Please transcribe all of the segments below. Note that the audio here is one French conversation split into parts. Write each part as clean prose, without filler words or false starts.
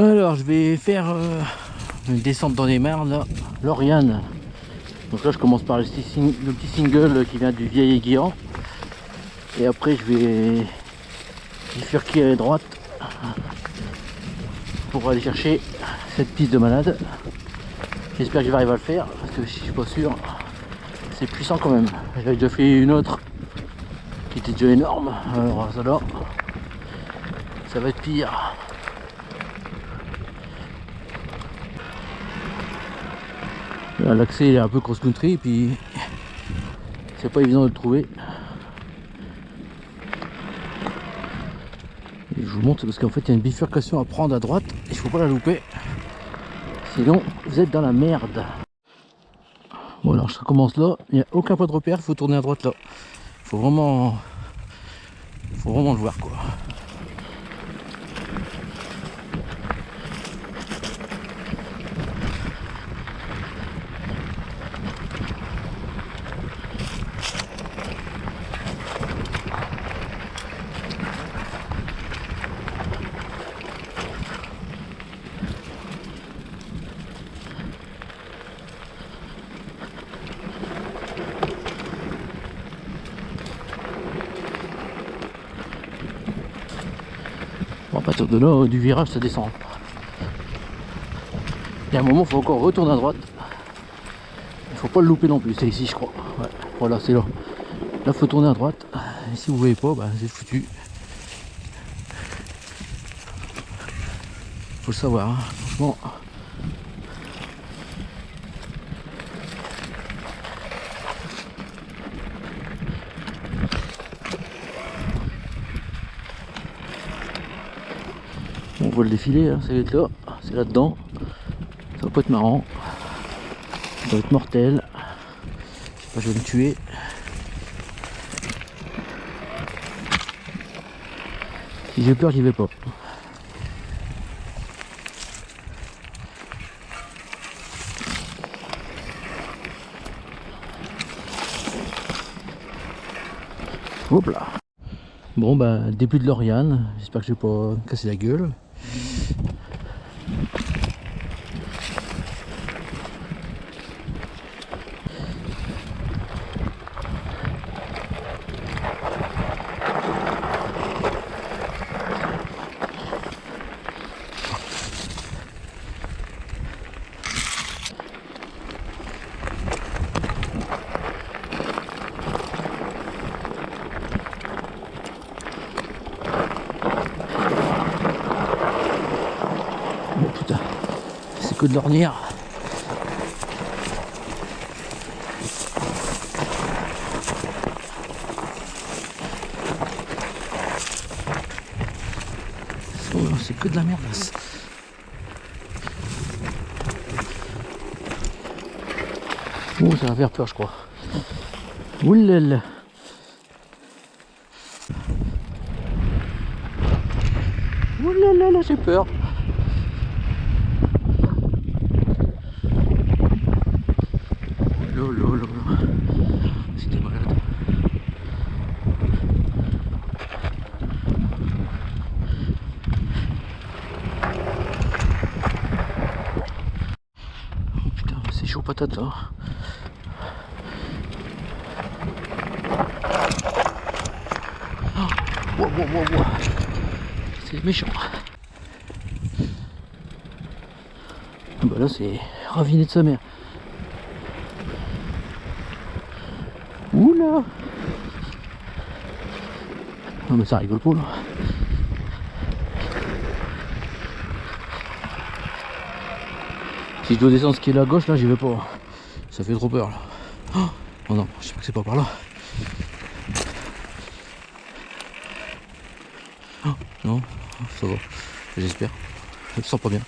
Alors je vais faire une descente dans les mers là, Lauriane. Donc là je commence par le petit single qui vient du vieil aiguillon. Et après je vais bifurquer à droite pour aller chercher cette piste de malade. J'espère que je vais arriver à le faire parce que si je suis pas sûr, c'est puissant quand même. J'avais déjà fait une autre qui était déjà énorme, alors ça là, ça va être pire. L'accès est un peu cross-country et puis c'est pas évident de le trouver. Et je vous montre parce qu'en fait il y a une bifurcation à prendre à droite et il faut pas la louper. Sinon vous êtes dans la merde. Bon alors ça commence là, il n'y a aucun point de repère, il faut tourner à droite là. Faut vraiment le voir quoi. Bon, à partir de là, du virage, ça descend. Il y a un moment, il faut encore retourner à droite. Il faut pas le louper non plus. C'est ici, je crois. Ouais, voilà, c'est là. Là, il faut tourner à droite. Et si vous voyez pas, bah, c'est foutu. Faut le savoir. Hein. Franchement. On voit le défilé, hein, ça va être là, c'est là-dedans. Ça va pas être marrant. Ça va être mortel. Je sais pas, je vais me tuer. Si j'ai peur, j'y vais pas. Hop là. Bon bah début de Lauriane. J'espère que je vais pas casser la gueule. Oh putain, c'est que de l'ornière. Oh, c'est que de la merde. Oh, ça va faire peur, je crois. Oulala. Oulala, j'ai peur. Lolo, c'était malade. Oh putain, c'est chaud patate là. Oh, wow. C'est méchant. Bah là c'est raviné de sa mère. Oula. Non mais ça rigole pas là. Si je dois descendre ce qui est là à gauche là, j'y vais pas. Ça fait trop peur là. Oh non, je sais pas que c'est pas par là. Oh, non, ça va. J'espère. Je me sens pas bien.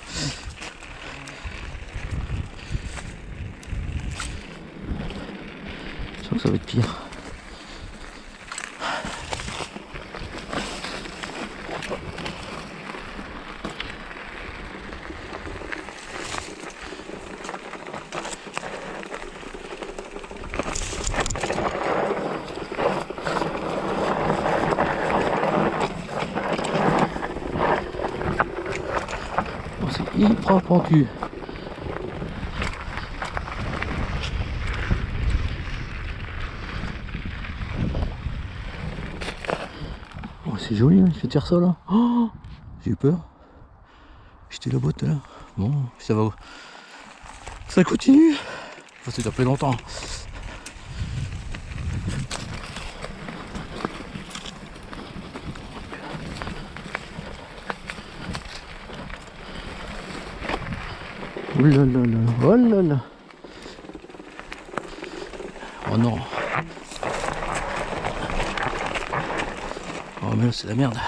Je sens que ça va être pire. hyper pentu. Oh, c'est joli, hein, il fait faire ça là. Oh, j'ai eu peur. J'étais la boîte là. Bon, ça va. Ça continue. Enfin, c'est déjà plus longtemps. Oh là là là. Oh là là. Oh non. Oh mais là c'est la merde.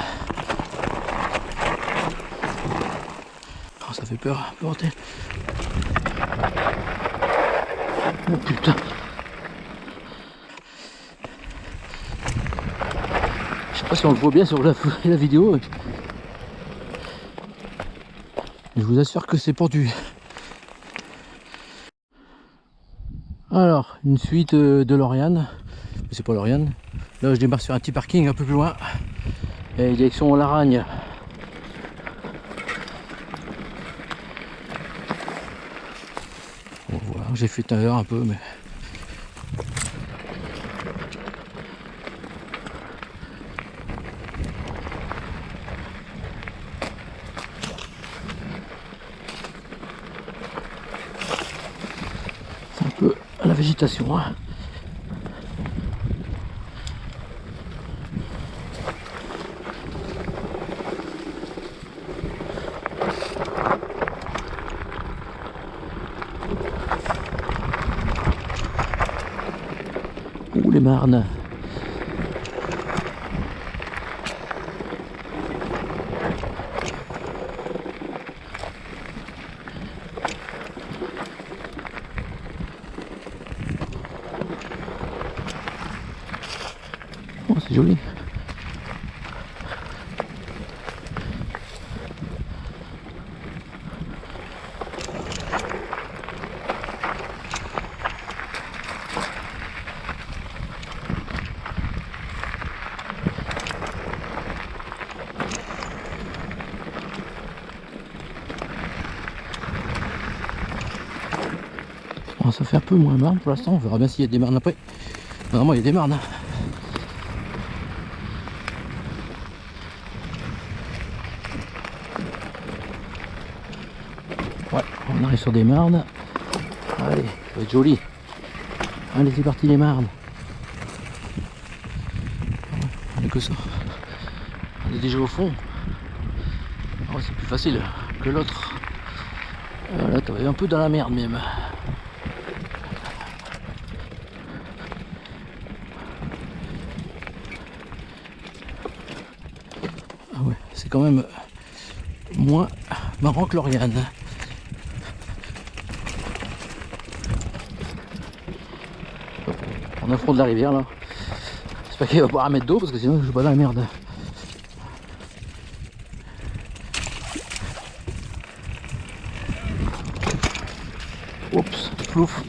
Oh, ça fait peur, bordel. Oh putain. Je sais pas si on le voit bien sur la vidéo. Je vous assure que c'est pentu. Alors, une suite de Lauriane. C'est pas Lauriane. Là je démarre sur un petit parking un peu plus loin. Et direction Laragne. Bon, voilà, j'ai fait tout à l'heure un peu, mais c'est un peu à la végétation. Hein. Ouh les marnes. Oh, c'est joli. Bon, ça fait un peu moins marne pour l'instant, on verra bien s'il y a des marnes après. Normalement il y a des marnes. Ouais, on arrive sur des marnes. Allez, ça va être joli. Allez, c'est parti les marnes. On est que ça. On est déjà au fond. Oh, c'est plus facile que l'autre. Là, t'es un peu dans la merde même. Ah ouais, c'est quand même moins marrant que Lauriane. On est au fond de la rivière là. J'espère qu'il va pouvoir mettre d'eau parce que sinon je suis pas dans la merde. Oups, plouf.